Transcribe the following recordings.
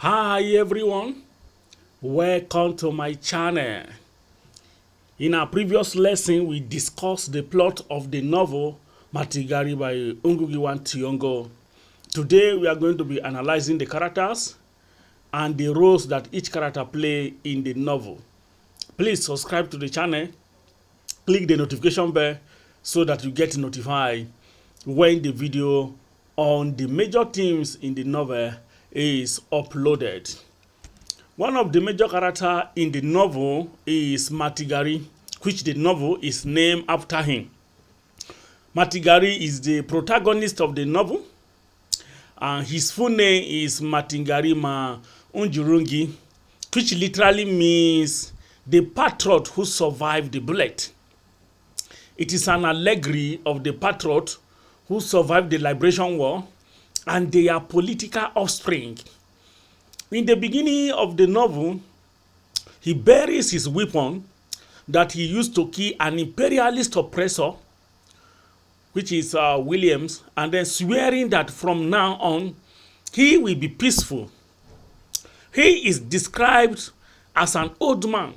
Hi everyone, welcome to my channel. In our previous lesson, we discussed the plot of the novel Matigari by Ngugi Thiong'o. Today, we are going to be analyzing the characters and the roles that each character play in the novel. Please subscribe to the channel, click the notification bell so that you get notified when the video on the major themes in the novel is uploaded. One of the major characters in the novel is Matigari, which the novel is named after him. Matigari is the protagonist of the novel, and his full name is Matigari Ma Unjurungi, which literally means the patriot who survived the bullet. It is an allegory of the patriot who survived the liberation war and their political offspring. In the beginning of the novel, he buries his weapon that he used to kill an imperialist oppressor, which is Williams, and then swearing that from now on, he will be peaceful. He is described as an old man,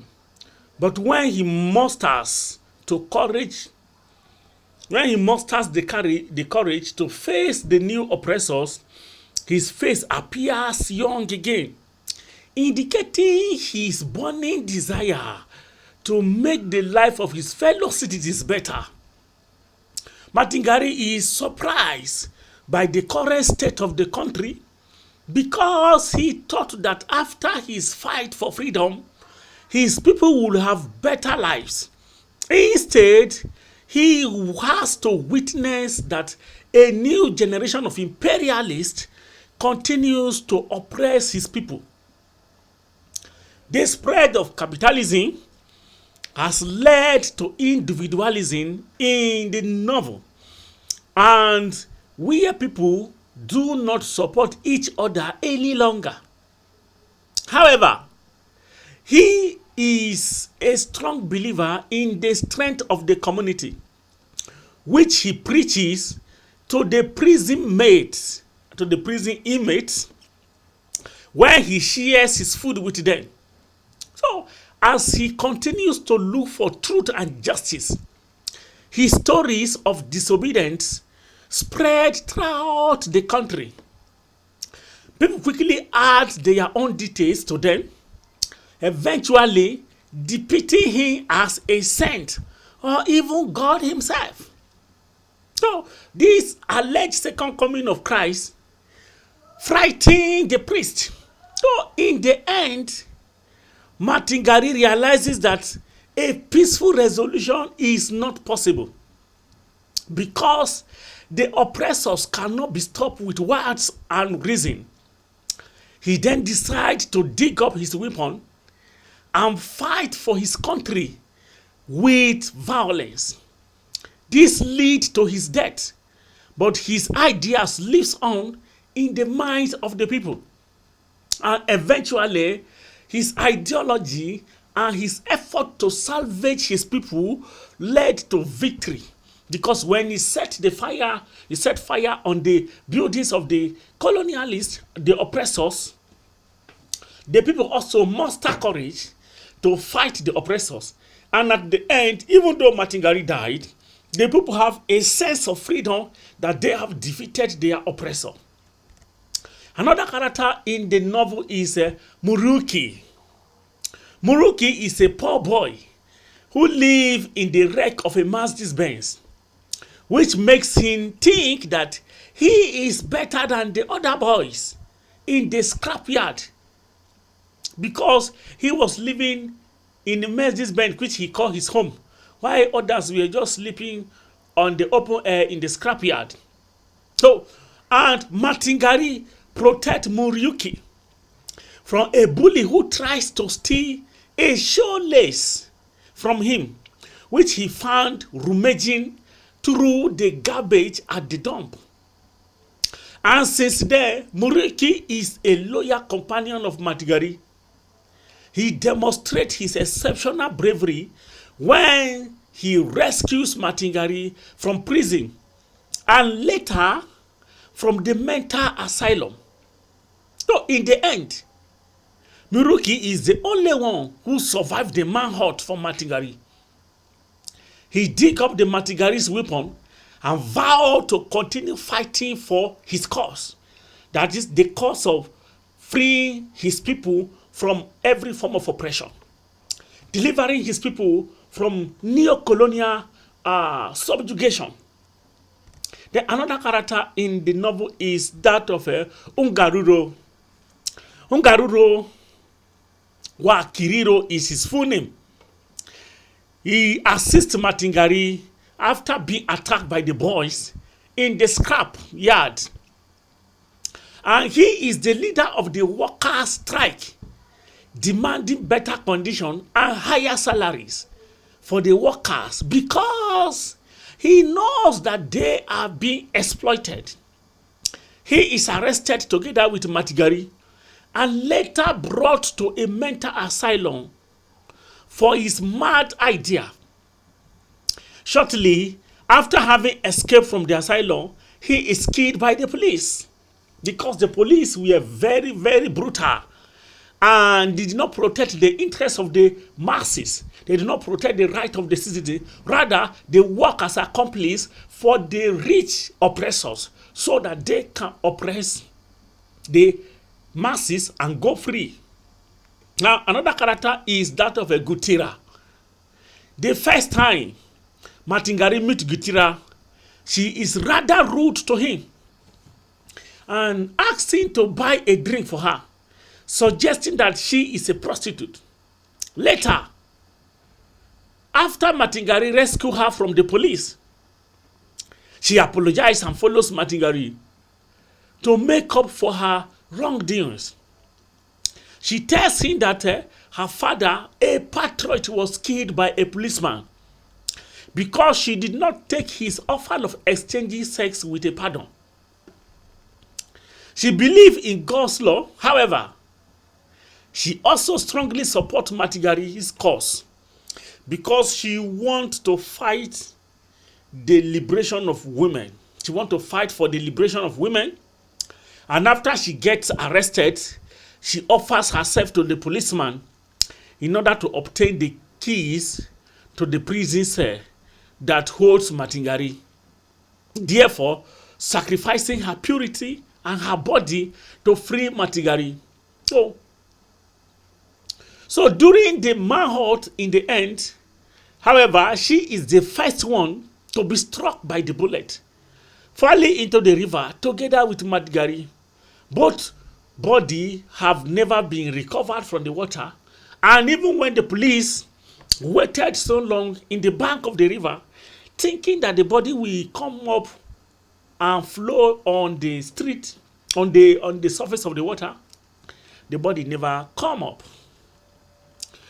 but when he musters the courage to face the new oppressors, his face appears young again, indicating his burning desire to make the life of his fellow citizens better. Matigari is surprised by the current state of the country because he thought that after his fight for freedom, his people would have better lives. Instead, he has to witness that a new generation of imperialists continues to oppress his people. The spread of capitalism has led to individualism in the novel, and we people do not support each other any longer. However, he is a strong believer in the strength of the community, which he preaches to the prison inmates, where he shares his food with them. So, as he continues to look for truth and justice, his stories of disobedience spread throughout the country. People quickly add their own details to them, eventually depicting him as a saint or even God himself. So, this alleged second coming of Christ frightened the priest. So, in the end, Matigari realizes that a peaceful resolution is not possible because the oppressors cannot be stopped with words and reason. He then decides to dig up his weapon and fight for his country with violence. This leads to his death, but his ideas lives on in the minds of the people. And eventually, his ideology and his effort to salvage his people led to victory. Because when he set fire on the buildings of the colonialists, the oppressors, the people also muster courage to fight the oppressors. And at the end, even though Matigari died, the people have a sense of freedom that they have defeated their oppressor. Another character in the novel is Muruki. Muruki is a poor boy who lives in the wreck of a Mercedes-Benz, which makes him think that he is better than the other boys in the scrapyard because he was living in the Mercedes-Benz, which he called his home, while others were just sleeping on the open air in the scrapyard. So, and Matigari protects Muruki from a bully who tries to steal a shoelace from him, which he found rummaging through the garbage at the dump. And since then, Muruki is a loyal companion of Matigari. He demonstrates his exceptional bravery when he rescues Matigari from prison and later from the mental asylum. So in the end, Muruki is the only one who survived the manhunt from Matigari. He dig up the Matigari's weapon and vowed to continue fighting for his cause. That is the cause of freeing his people from every form of oppression, delivering his people from neo-colonial subjugation. Then another character in the novel is that of Ungaruro. Ungaruro Wa Kiriro is his full name. He assists Matigari after being attacked by the boys in the scrap yard. And he is the leader of the workers' strike, demanding better conditions and higher salaries for the workers because he knows that they are being exploited. He is arrested together with Matigari and later brought to a mental asylum for his mad idea. Shortly after having escaped from the asylum, he is killed by the police because the police were very, very brutal and did not protect the interests of the masses. They did not protect the right of the citizen. Rather, they work as accomplices for the rich oppressors so that they can oppress the masses and go free. Now, another character is that of a Gutira. The first time Matigari meets Gutira, she is rather rude to him and asks him to buy a drink for her, suggesting that she is a prostitute. Later, after Matigari rescued her from the police, she apologizes and follows Matigari to make up for her wrongdoings. She tells him that her father, a patriot, was killed by a policeman because she did not take his offer of exchanging sex with a pardon. She believes in God's law. However, she also strongly supports Matigari's cause because she wants to fight the liberation of women. She wants to fight for the liberation of women. And after she gets arrested, she offers herself to the policeman in order to obtain the keys to the prison cell that holds Matigari, therefore sacrificing her purity and her body to free Matigari. So during the manhunt in the end, however, she is the first one to be struck by the bullet, falling into the river together with Matigari. Both bodies have never been recovered from the water, and even when the police waited so long in the bank of the river, thinking that the body will come up and flow on the street, on the surface of the water, the body never come up.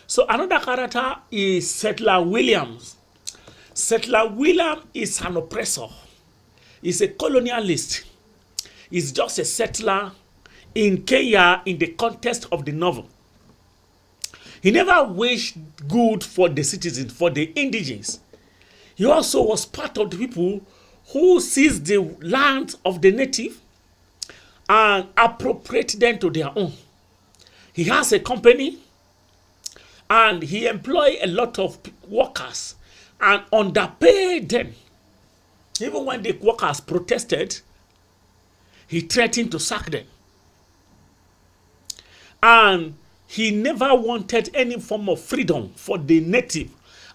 So another character is Settler Williams. Settler William is an oppressor. He's a colonialist. He's just a settler in Kenya in the context of the novel. He never wished good for the citizens, for the indigenes. He also was part of the people who seized the land of the native and appropriate them to their own. He has a company and he employs a lot of workers and underpaid them. Even when the workers protested, he threatened to sack them. And he never wanted any form of freedom for the native.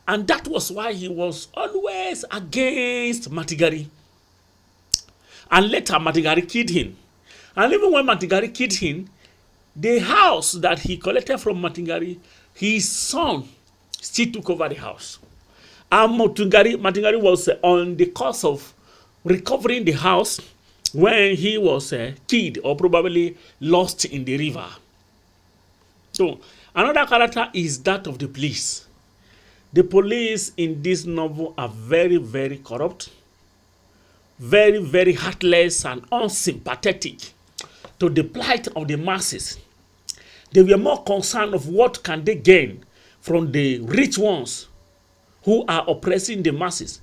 And that was why he was always against Matigari. And later Matigari killed him. And even when Matigari killed him, the house that he collected from Matigari, his son still took over the house. And Matigari was on the course of recovering the house when he was killed or probably lost in the river. So another character is that of the police. The police in this novel are very, very corrupt, very, very heartless and unsympathetic to the plight of the masses. They were more concerned of what can they gain from the rich ones who are oppressing the masses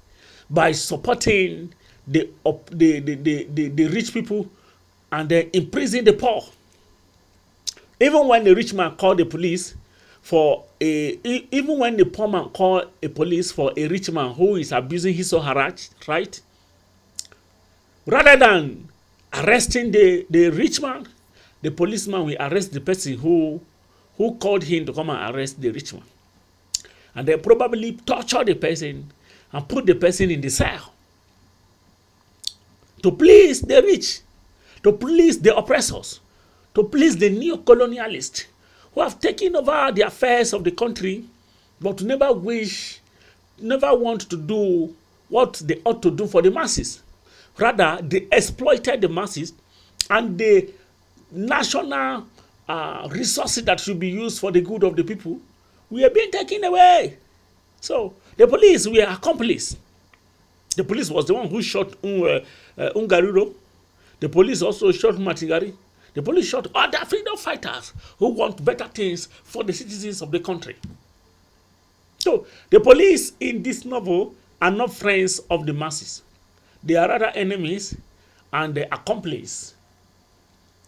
by supporting the rich people and then imprisoning the poor. Even when the rich man called the police for even when the poor man called a police for a rich man who is abusing his or her right, rather than arresting the rich man, the policeman will arrest the person who called him to come and arrest the rich man. And they probably torture the person and put the person in the cell to please the rich, to please the oppressors, to please the neo-colonialists who have taken over the affairs of the country, but never want to do what they ought to do for the masses. Rather, they exploited the masses, and the national resources that should be used for the good of the people were being taken away. So the police were accomplices. The police was the one who shot Ungariro. The police also shot Matigari. The police shot other freedom fighters who want better things for the citizens of the country. So the police in this novel are not friends of the masses. They are rather enemies and the accomplices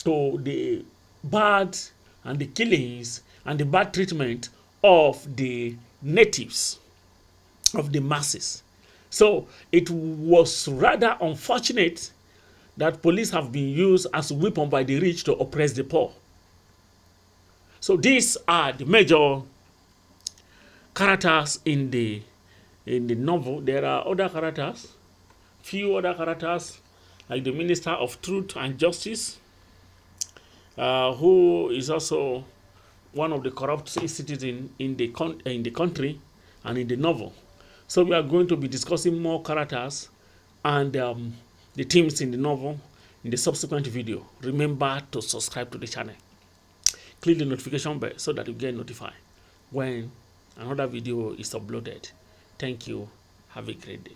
to the bad and the killings and the bad treatment of the natives, of the masses. So it was rather unfortunate that police have been used as a weapon by the rich to oppress the poor. So these are the major characters in the novel. There are other characters, few other characters, like the Minister of Truth and Justice, who is also one of the corrupt citizens in the country and in the novel. So we are going to be discussing more characters and the themes in the novel in the subsequent video. Remember to subscribe to the channel. Click the notification bell so that you get notified when another video is uploaded. Thank you. Have a great day.